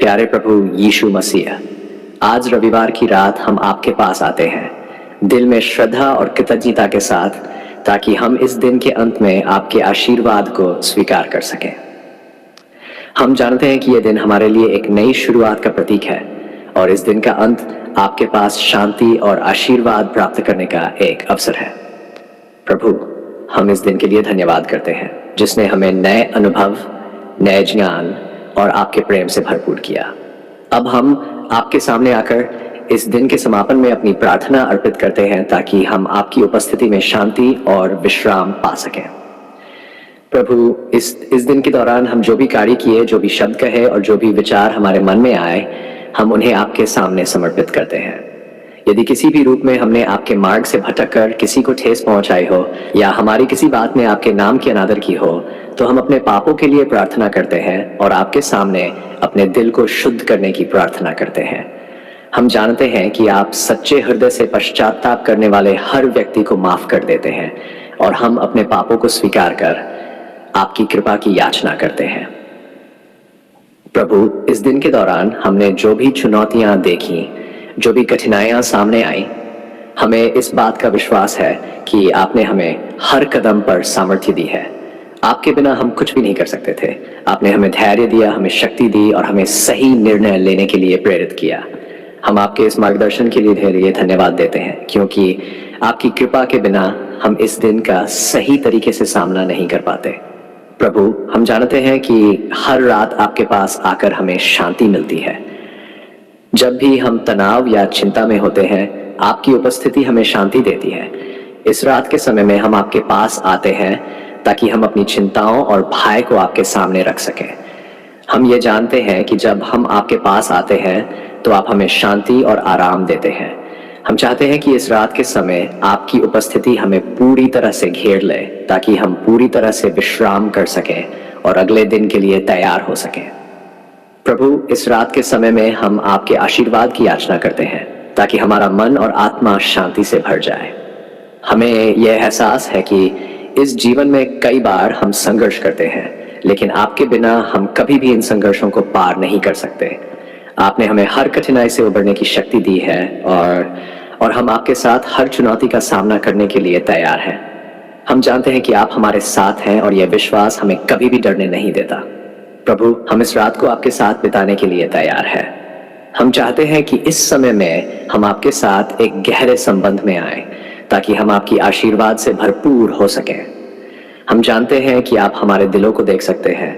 प्यारे प्रभु यीशु मसीह, आज रविवार की रात हम आपके पास आते हैं दिल में श्रद्धा और कृतज्ञता के साथ, ताकि हम इस दिन के अंत में आपके आशीर्वाद को स्वीकार कर सकें। हम जानते हैं कि यह दिन हमारे लिए एक नई शुरुआत का प्रतीक है और इस दिन का अंत आपके पास शांति और आशीर्वाद प्राप्त करने का एक अवसर है। प्रभु, हम इस दिन के लिए धन्यवाद करते हैं जिसने हमें नए अनुभव, नए ज्ञान और आपके प्रेम से भरपूर किया। अब हम आपके सामने आकर इस दिन के समापन में अपनी प्रार्थना अर्पित करते हैं ताकि हम आपकी उपस्थिति में शांति और विश्राम पा सकें। प्रभु, इस दिन के दौरान हम जो भी कार्य किए, जो भी शब्द कहे और जो भी विचार हमारे मन में आए, हम उन्हें आपके सामने समर्पित करते हैं। यदि किसी भी रूप में हमने आपके मार्ग से भटककर किसी को ठेस पहुंचाई हो या हमारी किसी बात में आपके नाम की अनादर की हो, तो हम अपने पापों के लिए प्रार्थना करते हैं और आपके सामने अपने दिल को शुद्ध करने की प्रार्थना करते हैं। हम जानते हैं कि आप सच्चे हृदय से पश्चाताप करने वाले हर व्यक्ति को माफ कर देते हैं और हम अपने पापों को स्वीकार कर आपकी कृपा की याचना करते हैं। प्रभु, इस दिन के दौरान हमने जो भी चुनौतियां देखी, जो भी कठिनाइयां सामने आई, हमें इस बात का विश्वास है कि आपने हमें हर कदम पर सामर्थ्य दी है। आपके बिना हम कुछ भी नहीं कर सकते थे। आपने हमें धैर्य दिया, हमें शक्ति दी और हमें सही निर्णय लेने के लिए प्रेरित किया। हम आपके इस मार्गदर्शन के लिए धन्यवाद देते हैं, क्योंकि आपकी कृपा के बिना हम इस दिन का सही तरीके से सामना नहीं कर पाते। प्रभु, हम जानते हैं कि हर रात आपके पास आकर हमें शांति मिलती है। जब भी हम तनाव या चिंता में होते हैं, आपकी उपस्थिति हमें शांति देती है। इस रात के समय में हम आपके पास आते हैं ताकि हम अपनी चिंताओं और भय को आपके सामने रख सकें। हम ये जानते हैं कि जब हम आपके पास आते हैं तो आप हमें शांति और आराम देते हैं। हम चाहते हैं कि इस रात के समय आपकी उपस्थिति हमें पूरी तरह से घेर ले, ताकि हम पूरी तरह से विश्राम कर सकें और अगले दिन के लिए तैयार हो सकें। प्रभु, इस रात के समय में हम आपके आशीर्वाद की याचना करते हैं ताकि हमारा मन और आत्मा शांति से भर जाए। हमें यह एहसास है कि इस जीवन में कई बार हम संघर्ष करते हैं, लेकिन आपके बिना हम कभी भी इन संघर्षों को पार नहीं कर सकते। आपने हमें हर कठिनाई से उबरने की शक्ति दी है और हम आपके साथ हर चुनौती का सामना करने के लिए तैयार हैं। हम जानते हैं कि आप हमारे साथ हैं और यह विश्वास हमें कभी भी डरने नहीं देता। प्रभु, हम इस रात को आपके साथ बिताने के लिए तैयार हैं। हम चाहते हैं कि इस समय में हम आपके साथ एक गहरे संबंध में आए ताकि हम आपकी आशीर्वाद से भरपूर हो सकें। हम जानते हैं कि आप हमारे दिलों को देख सकते हैं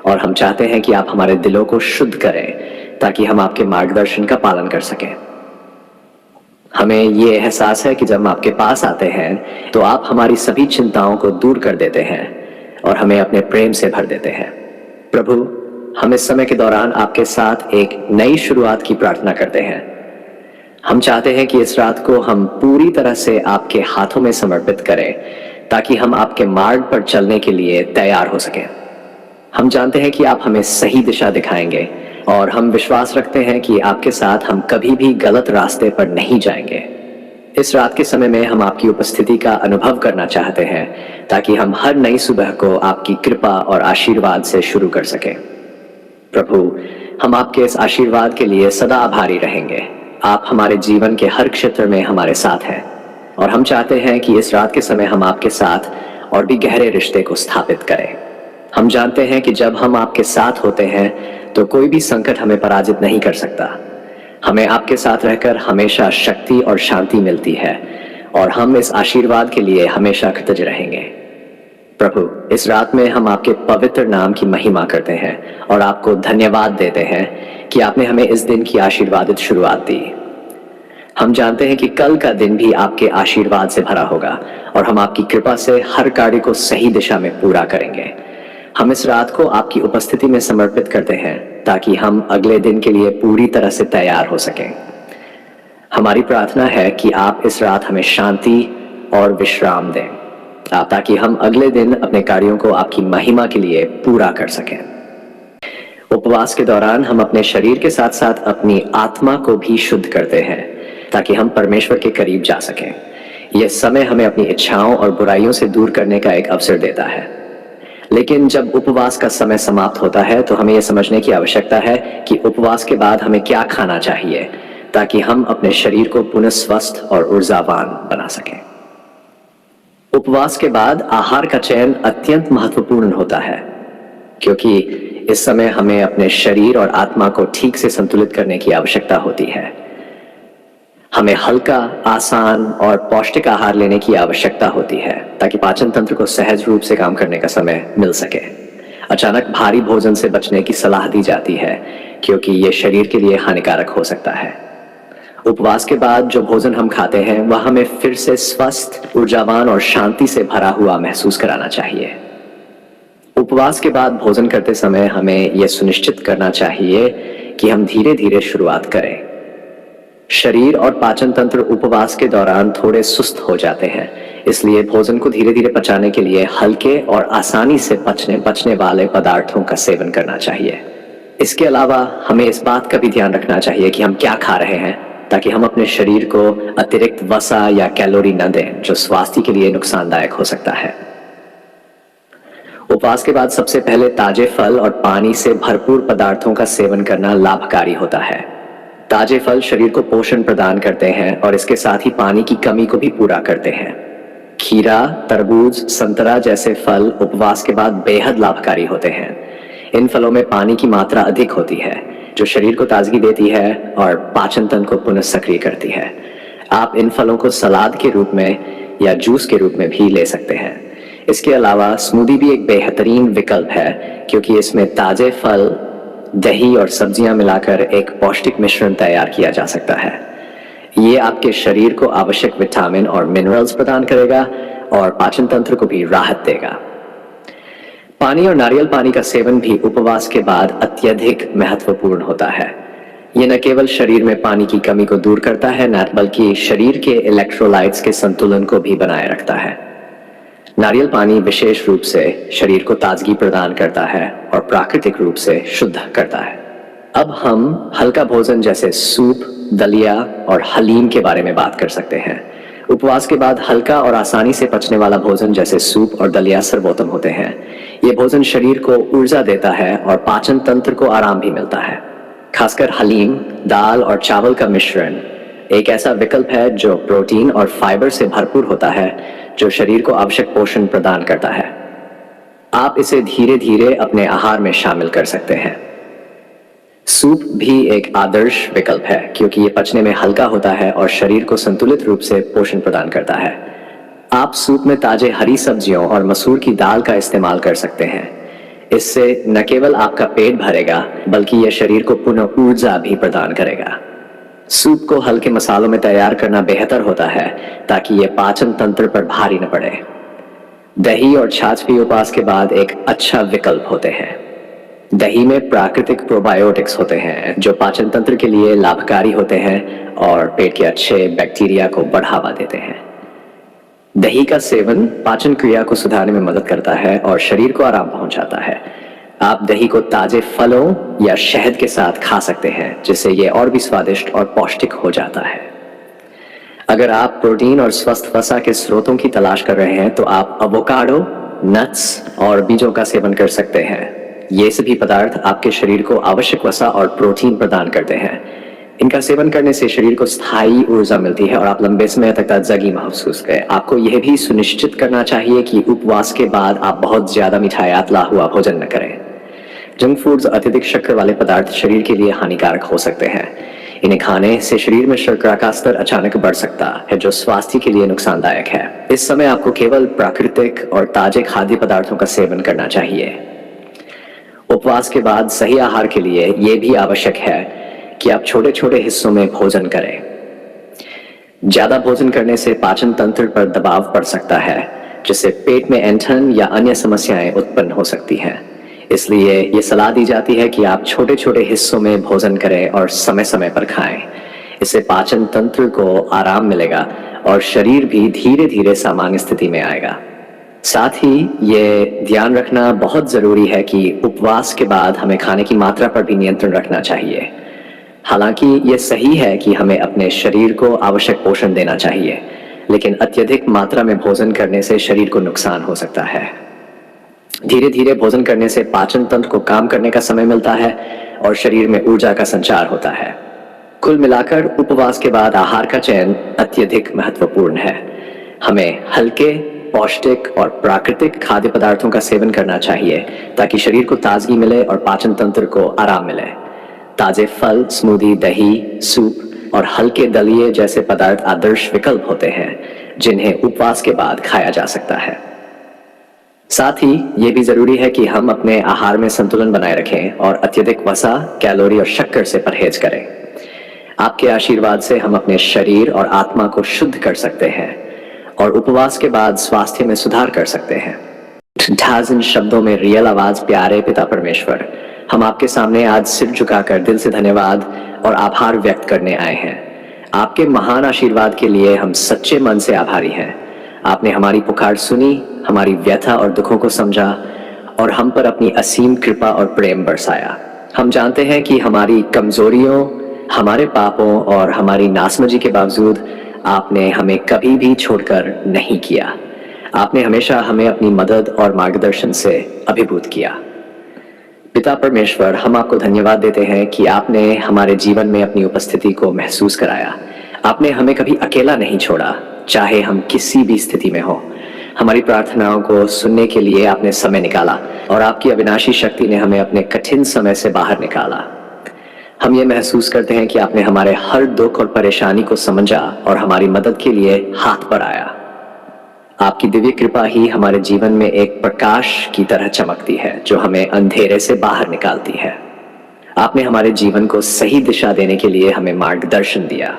और हम चाहते हैं कि आप हमारे दिलों को शुद्ध करें ताकि हम आपके मार्गदर्शन का पालन कर सकें। हमें ये एहसास है कि जब हम आपके पास आते हैं तो आप हमारी सभी चिंताओं को दूर कर देते हैं और हमें अपने प्रेम से भर देते हैं। प्रभु, हम इस समय के दौरान आपके साथ एक नई शुरुआत की प्रार्थना करते हैं। हम चाहते हैं कि इस रात को हम पूरी तरह से आपके हाथों में समर्पित करें ताकि हम आपके मार्ग पर चलने के लिए तैयार हो सकें। हम जानते हैं कि आप हमें सही दिशा दिखाएंगे और हम विश्वास रखते हैं कि आपके साथ हम कभी भी गलत रास्ते पर नहीं जाएंगे। इस रात के समय में हम आपकी उपस्थिति का अनुभव करना चाहते हैं ताकि हम हर नई सुबह को आपकी कृपा और आशीर्वाद से शुरू कर सकें। प्रभु, हम आपके इस आशीर्वाद के लिए सदा आभारी रहेंगे। आप हमारे जीवन के हर क्षेत्र में हमारे साथ हैं और हम चाहते हैं कि इस रात के समय हम आपके साथ और भी गहरे रिश्ते को स्थापित करें। हम जानते हैं कि जब हम आपके साथ होते हैं तो कोई भी संकट हमें पराजित नहीं कर सकता। हमें आपके साथ रहकर हमेशा शक्ति और शांति मिलती है और हम इस आशीर्वाद के लिए हमेशा कृतज्ञ रहेंगे। प्रभु, इस रात में हम आपके पवित्र नाम की महिमा करते हैं और आपको धन्यवाद देते हैं कि आपने हमें इस दिन की आशीर्वादित शुरुआत दी। हम जानते हैं कि कल का दिन भी आपके आशीर्वाद से भरा होगा और हम आपकी कृपा से हर कार्य को सही दिशा में पूरा करेंगे। हम इस रात को आपकी उपस्थिति में समर्पित करते हैं ताकि हम अगले दिन के लिए पूरी तरह से तैयार हो सकें। हमारी प्रार्थना है कि आप इस रात हमें शांति और विश्राम दें ताकि हम अगले दिन अपने कार्यों को आपकी महिमा के लिए पूरा कर सकें। उपवास के दौरान हम अपने शरीर के साथ साथ अपनी आत्मा को भी शुद्ध करते हैं ताकि हम परमेश्वर के करीब जा सकें। यह समय हमें अपनी इच्छाओं और बुराइयों से दूर करने का एक अवसर देता है। लेकिन जब उपवास का समय समाप्त होता है तो हमें यह समझने की आवश्यकता है कि उपवास के बाद हमें क्या खाना चाहिए ताकि हम अपने शरीर को पुनः स्वस्थ और ऊर्जावान बना सकें। उपवास के बाद आहार का चयन अत्यंत महत्वपूर्ण होता है, क्योंकि इस समय हमें अपने शरीर और आत्मा को ठीक से संतुलित करने की आवश्यकता होती है। हमें हल्का, आसान और पौष्टिक आहार लेने की आवश्यकता होती है ताकि पाचन तंत्र को सहज रूप से काम करने का समय मिल सके। अचानक भारी भोजन से बचने की सलाह दी जाती है, क्योंकि यह शरीर के लिए हानिकारक हो सकता है। उपवास के बाद जो भोजन हम खाते हैं वह हमें फिर से स्वस्थ, ऊर्जावान और शांति से भरा हुआ महसूस कराना चाहिए। उपवास के बाद भोजन करते समय हमें यह सुनिश्चित करना चाहिए कि हम धीरे धीरे शुरुआत करें। शरीर और पाचन तंत्र उपवास के दौरान थोड़े सुस्त हो जाते हैं, इसलिए भोजन को धीरे धीरे पचाने के लिए हल्के और आसानी से पचने वाले पदार्थों का सेवन करना चाहिए। इसके अलावा हमें इस बात का भी ध्यान रखना चाहिए कि हम क्या खा रहे हैं, ताकि हम अपने शरीर को अतिरिक्त वसा या कैलोरी न दें जो स्वास्थ्य के लिए नुकसानदायक हो सकता है। उपवास के बाद सबसे पहले ताजे फल और पानी से भरपूर पदार्थों का सेवन करना लाभकारी होता है। ताजे फल शरीर को पोषण प्रदान करते हैं और इसके साथ ही पानी की कमी को भी पूरा करते हैं। खीरा, तरबूज, संतरा जैसे फल उपवास के बाद बेहद लाभकारी होते हैं। इन फलों में पानी की मात्रा अधिक होती है, जो शरीर को ताजगी देती है और पाचन तंत्र को पुनः सक्रिय करती है। आप इन फलों को सलाद के रूप में या जूस के रूप में भी ले सकते हैं। इसके अलावा स्मूदी भी एक बेहतरीन विकल्प है, क्योंकि इसमें ताजे फल, दही और सब्जियां मिलाकर एक पौष्टिक मिश्रण तैयार किया जा सकता है। ये आपके शरीर को आवश्यक विटामिन और मिनरल्स प्रदान करेगा और पाचन तंत्र को भी राहत देगा। पानी और नारियल पानी का सेवन भी उपवास के बाद अत्यधिक महत्वपूर्ण होता है। ये न केवल शरीर में पानी की कमी को दूर करता है, न बल्कि शरीर के इलेक्ट्रोलाइट्स के संतुलन को भी बनाए रखता है। नारियल पानी विशेष रूप से शरीर को ताजगी प्रदान करता है और प्राकृतिक रूप से शुद्ध करता है। अब हम हल्का भोजन जैसे सूप, दलिया और हलीम के बारे में बात कर सकते हैं। उपवास के बाद हल्का और आसानी से पचने वाला भोजन जैसे सूप और दलिया सर्वोत्तम होते हैं। ये भोजन शरीर को ऊर्जा देता है और पाचन तंत्र को आराम भी मिलता है। खासकर हलीम, दाल और चावल का मिश्रण एक ऐसा विकल्प है जो प्रोटीन और फाइबर से भरपूर होता है, जो शरीर को आवश्यक पोषण प्रदान करता है। आप इसे धीरे धीरे अपने आहार में शामिल कर सकते हैं। सूप भी एक आदर्श विकल्प है, क्योंकि ये पचने में हल्का होता है और शरीर को संतुलित रूप से पोषण प्रदान करता है। आप सूप में ताजे हरी सब्जियों और मसूर की दाल का इस्तेमाल कर सकते हैं। इससे न केवल आपका पेट भरेगा, बल्कि यह शरीर को पुनः ऊर्जा भी प्रदान करेगा। सूप को हल्के मसालों में तैयार करना बेहतर होता है, ताकि यह पाचन तंत्र पर भारी न पड़े। दही और छाछ भी उपवास के बाद एक अच्छा विकल्प होते हैं। दही में प्राकृतिक प्रोबायोटिक्स होते हैं, जो पाचन तंत्र के लिए लाभकारी होते हैं और पेट के अच्छे बैक्टीरिया को बढ़ावा देते हैं। दही का सेवन पाचन क्रिया को सुधारने में मदद करता है और शरीर को आराम पहुंचाता है। आप दही को ताजे फलों या शहद के साथ खा सकते हैं, जिससे यह और भी स्वादिष्ट और पौष्टिक हो जाता है। अगर आप प्रोटीन और स्वस्थ वसा के स्रोतों की तलाश कर रहे हैं तो आप एवोकाडो, नट्स और बीजों का सेवन कर सकते हैं। ये सभी पदार्थ आपके शरीर को आवश्यक वसा और प्रोटीन प्रदान करते हैं। इनका सेवन करने से शरीर को स्थायी ऊर्जा मिलती है और आप लंबे समय तक ताजगी महसूस करें। आपको यह भी सुनिश्चित करना चाहिए कि उपवास के बाद आप बहुत ज्यादा मिठाइयाँ तला हुआ भोजन न करें। जंक फूड्स, अत्यधिक शक्कर वाले पदार्थ शरीर के लिए हानिकारक हो सकते हैं। इन्हें खाने से शरीर में शर्करा का स्तर अचानक बढ़ सकता है, जो स्वास्थ्य के लिए नुकसानदायक है। इस समय आपको केवल प्राकृतिक और ताजे खाद्य पदार्थों का सेवन करना चाहिए। उपवास के बाद सही आहार के लिए यह भी आवश्यक है कि आप छोटे छोटे हिस्सों में भोजन करें। ज्यादा भोजन करने से पाचन तंत्र पर दबाव पड़ सकता है, जिससे पेट में ऐंठन या अन्य समस्याएं उत्पन्न हो सकती हैं। इसलिए ये सलाह दी जाती है कि आप छोटे छोटे हिस्सों में भोजन करें और समय समय पर खाएं। इससे पाचन तंत्र को आराम मिलेगा और शरीर भी धीरे धीरे सामान्य स्थिति में आएगा। साथ ही ये ध्यान रखना बहुत जरूरी है कि उपवास के बाद हमें खाने की मात्रा पर भी नियंत्रण रखना चाहिए। हालांकि ये सही है कि हमें अपने शरीर को आवश्यक पोषण देना चाहिए, लेकिन अत्यधिक मात्रा में भोजन करने से शरीर को नुकसान हो सकता है। धीरे धीरे भोजन करने से पाचन तंत्र को काम करने का समय मिलता है और शरीर में ऊर्जा का संचार होता है। कुल मिलाकर उपवास के बाद आहार का चयन अत्यधिक महत्वपूर्ण है। हमें हल्के, पौष्टिक और प्राकृतिक खाद्य पदार्थों का सेवन करना चाहिए ताकि शरीर को ताजगी मिले और पाचन तंत्र को आराम मिले। ताजे फल, स्मूदी, दही, सूप और हल्के दलिए जैसे पदार्थ आदर्श विकल्प होते हैं जिन्हें उपवास के बाद खाया जा सकता है। साथ ही ये भी जरूरी है कि हम अपने आहार में संतुलन बनाए रखें और अत्यधिक वसा, कैलोरी और शक्कर से परहेज करें। आपके आशीर्वाद से हम अपने शरीर और आत्मा को शुद्ध कर सकते हैं और उपवास के बाद स्वास्थ्य में सुधार कर सकते हैं। इन शब्दों में रियल आवाज, प्यारे पिता परमेश्वर, हम आपके सामने आज सिर झुकाकर दिल से धन्यवाद और आभार व्यक्त करने आए हैं। आपके महान आशीर्वाद के लिए हम सच्चे मन से आभारी हैं। आपने हमारी पुकार सुनी, हमारी व्यथा और दुखों को समझा और हम पर अपनी असीम कृपा और प्रेम बरसाया। हम जानते हैं कि हमारी कमजोरियों, हमारे पापों और हमारी नासमझी के बावजूद आपने हमें कभी भी छोड़कर नहीं किया। आपने हमेशा हमें अपनी मदद और मार्गदर्शन से अभिभूत किया। पिता परमेश्वर, हम आपको धन्यवाद देते हैं कि आपने हमारे जीवन में अपनी उपस्थिति को महसूस कराया। आपने हमें कभी अकेला नहीं छोड़ा, चाहे हम किसी भी स्थिति में हो। हमारी प्रार्थनाओं को सुनने के लिए आपने समय निकाला और आपकी अविनाशी शक्ति ने हमें अपने कठिन समय से बाहर निकाला। हम ये महसूस करते हैं कि आपने हमारे हर दुख और परेशानी को समझा और हमारी मदद के लिए हाथ बढ़ाया। आपकी दिव्य कृपा ही हमारे जीवन में एक प्रकाश की तरह चमकती है जो हमें अंधेरे से बाहर निकालती है। आपने हमारे जीवन को सही दिशा देने के लिए हमें मार्गदर्शन दिया।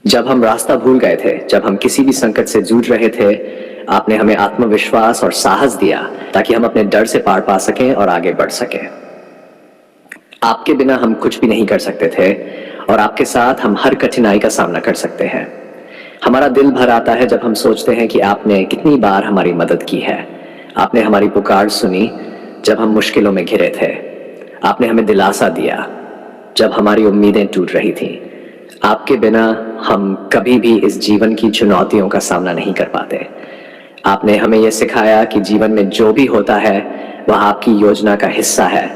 जब हम रास्ता भूल गए थे, जब हम किसी भी संकट से जूझ रहे थे, आपने हमें आत्मविश्वास और साहस दिया ताकि हम अपने डर से पार पा सकें और आगे बढ़ सकें। आपके बिना हम कुछ भी नहीं कर सकते थे और आपके साथ हम हर कठिनाई का सामना कर सकते हैं। हमारा दिल भर आता है जब हम सोचते हैं कि आपने कितनी बार हमारी मदद की है। आपने हमारी पुकार सुनी जब हम मुश्किलों में घिरे थे। आपने हमें दिलासा दिया जब हमारी उम्मीदें टूट रही थीं। आपके बिना हम कभी भी इस जीवन की चुनौतियों का सामना नहीं कर पाते। आपने हमें यह सिखाया कि जीवन में जो भी होता है वह आपकी योजना का हिस्सा है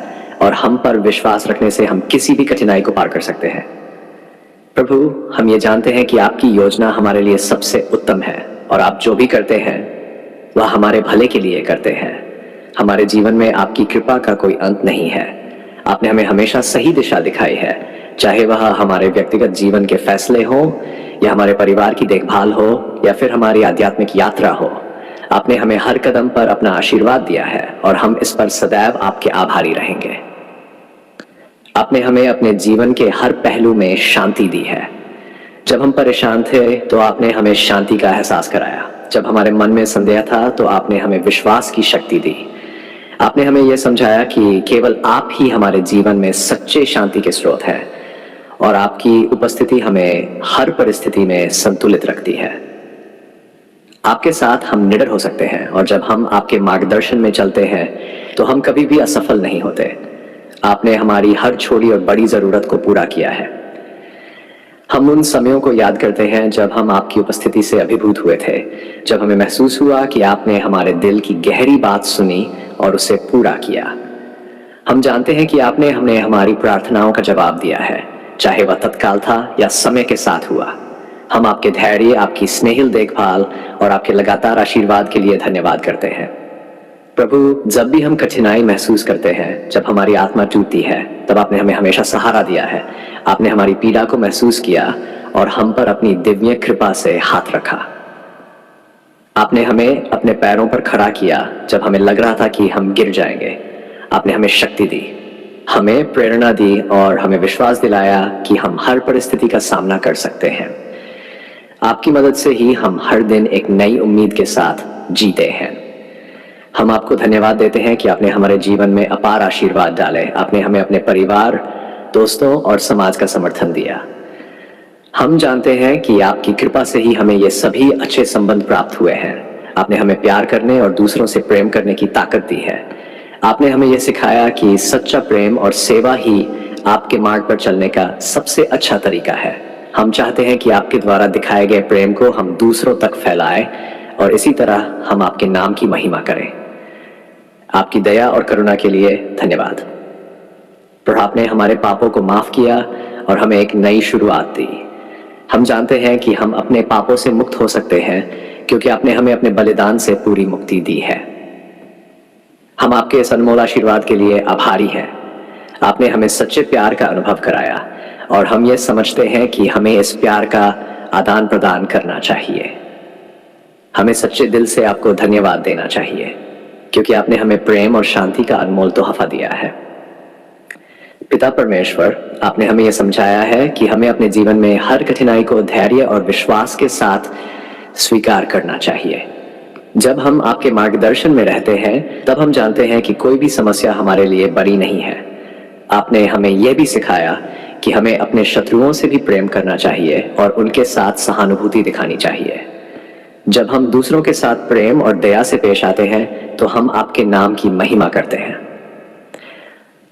और हम पर विश्वास रखने से हम किसी भी कठिनाई को पार कर सकते हैं। प्रभु, हम ये जानते हैं कि आपकी योजना हमारे लिए सबसे उत्तम है और आप जो भी करते हैं वह हमारे भले के लिए करते हैं। हमारे जीवन में आपकी कृपा का कोई अंत नहीं है। आपने हमें हमेशा सही दिशा दिखाई है, चाहे वह हमारे व्यक्तिगत जीवन के फैसले हो या हमारे परिवार की देखभाल हो या फिर हमारी आध्यात्मिक यात्रा हो। आपने हमें हर कदम पर अपना आशीर्वाद दिया है और हम इस पर सदैव आपके आभारी रहेंगे। आपने हमें अपने जीवन के हर पहलू में शांति दी है। जब हम परेशान थे तो आपने हमें शांति का एहसास कराया। जब हमारे मन में संदेह था तो आपने हमें विश्वास की शक्ति दी। आपने हमें यह समझाया कि केवल आप ही हमारे जीवन में सच्चे शांति के स्रोत हैं और आपकी उपस्थिति हमें हर परिस्थिति में संतुलित रखती है। आपके साथ हम निडर हो सकते हैं और जब हम आपके मार्गदर्शन में चलते हैं तो हम कभी भी असफल नहीं होते। आपने हमारी हर छोटी और बड़ी जरूरत को पूरा किया है। हम उन समयों को याद करते हैं जब हम आपकी उपस्थिति से अभिभूत हुए थे, जब हमें महसूस हुआ कि आपने हमारे दिल की गहरी बात सुनी और उसे पूरा किया। हम जानते हैं कि आपने हमें हमारी प्रार्थनाओं का जवाब दिया है, चाहे वह तत्काल था या समय के साथ हुआ। हम आपके धैर्य, आपकी स्नेहिल देखभाल और आपके लगातार आशीर्वाद के लिए धन्यवाद करते हैं। प्रभु, जब भी हम कठिनाई महसूस करते हैं, जब हमारी आत्मा टूटती है, तब आपने हमें हमेशा सहारा दिया है। आपने हमारी पीड़ा को महसूस किया और हम पर अपनी दिव्य कृपा से हाथ रखा। आपने हमें अपने पैरों पर खड़ा किया जब हमें लग रहा था कि हम गिर जाएंगे। आपने हमें शक्ति दी, हमें प्रेरणा दी और हमें विश्वास दिलाया कि हम हर परिस्थिति का सामना कर सकते हैं। आपकी मदद से ही हम हर दिन एक नई उम्मीद के साथ जीते हैं। हम आपको धन्यवाद देते हैं कि आपने हमारे जीवन में अपार आशीर्वाद डाले। आपने हमें अपने परिवार, दोस्तों और समाज का समर्थन दिया। हम जानते हैं कि आपकी कृपा से ही हमें ये सभी अच्छे संबंध प्राप्त हुए हैं। आपने हमें प्यार करने और दूसरों से प्रेम करने की ताकत दी है। आपने हमें यह सिखाया कि सच्चा प्रेम और सेवा ही आपके मार्ग पर चलने का सबसे अच्छा तरीका है। हम चाहते हैं कि आपके द्वारा दिखाए गए प्रेम को हम दूसरों तक फैलाएं और इसी तरह हम आपके नाम की महिमा करें। आपकी दया और करुणा के लिए धन्यवाद। प्रभु, आपने हमारे पापों को माफ किया और हमें एक नई शुरुआत दी। हम जानते हैं कि हम अपने पापों से मुक्त हो सकते हैं क्योंकि आपने हमें अपने बलिदान से पूरी मुक्ति दी है। हम आपके इस अनमोल आशीर्वाद के लिए आभारी हैं। आपने हमें सच्चे प्यार का अनुभव कराया और हम ये समझते हैं कि हमें इस प्यार का आदान प्रदान करना चाहिए। हमें सच्चे दिल से आपको धन्यवाद देना चाहिए क्योंकि आपने हमें प्रेम और शांति का अनमोल तोहफा दिया है। पिता परमेश्वर, आपने हमें यह समझाया है कि हमें अपने जीवन में हर कठिनाई को धैर्य और विश्वास के साथ स्वीकार करना चाहिए। जब हम आपके मार्गदर्शन में रहते हैं तब हम जानते हैं कि कोई भी समस्या हमारे लिए बड़ी नहीं है। आपने हमें यह भी सिखाया कि हमें अपने शत्रुओं से भी प्रेम करना चाहिए और उनके साथ सहानुभूति दिखानी चाहिए। जब हम दूसरों के साथ प्रेम और दया से पेश आते हैं तो हम आपके नाम की महिमा करते हैं।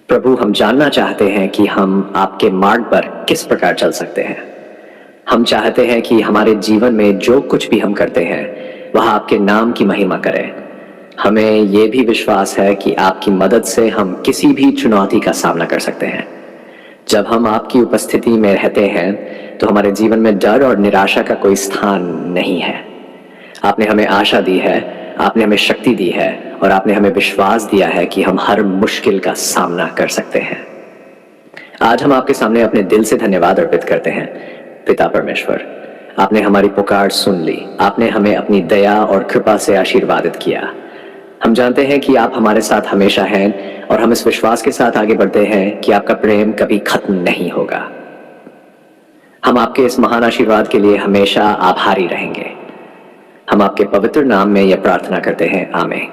प्रभु, हम जानना चाहते हैं कि हम आपके मार्ग पर किस प्रकार चल सकते हैं। हम चाहते हैं कि हमारे जीवन में जो कुछ भी हम करते हैं वह आपके नाम की महिमा करे। हमें यह भी विश्वास है कि आपकी मदद से हम किसी भी चुनौती का सामना कर सकते हैं। जब हम आपकी उपस्थिति में रहते हैं तो हमारे जीवन में डर और निराशा का कोई स्थान नहीं है। आपने हमें आशा दी है, आपने हमें शक्ति दी है और आपने हमें विश्वास दिया है कि हम हर मुश्किल का सामना कर सकते हैं। आज हम आपके सामने अपने दिल से धन्यवाद अर्पित करते हैं। पिता परमेश्वर, आपने हमारी पुकार सुन ली। आपने हमें अपनी दया और कृपा से आशीर्वादित किया। हम जानते हैं कि आप हमारे साथ हमेशा हैं और हम इस विश्वास के साथ आगे बढ़ते हैं कि आपका प्रेम कभी खत्म नहीं होगा। हम आपके इस महान आशीर्वाद के लिए हमेशा आभारी रहेंगे। हम आपके पवित्र नाम में यह प्रार्थना करते हैं, आमीन।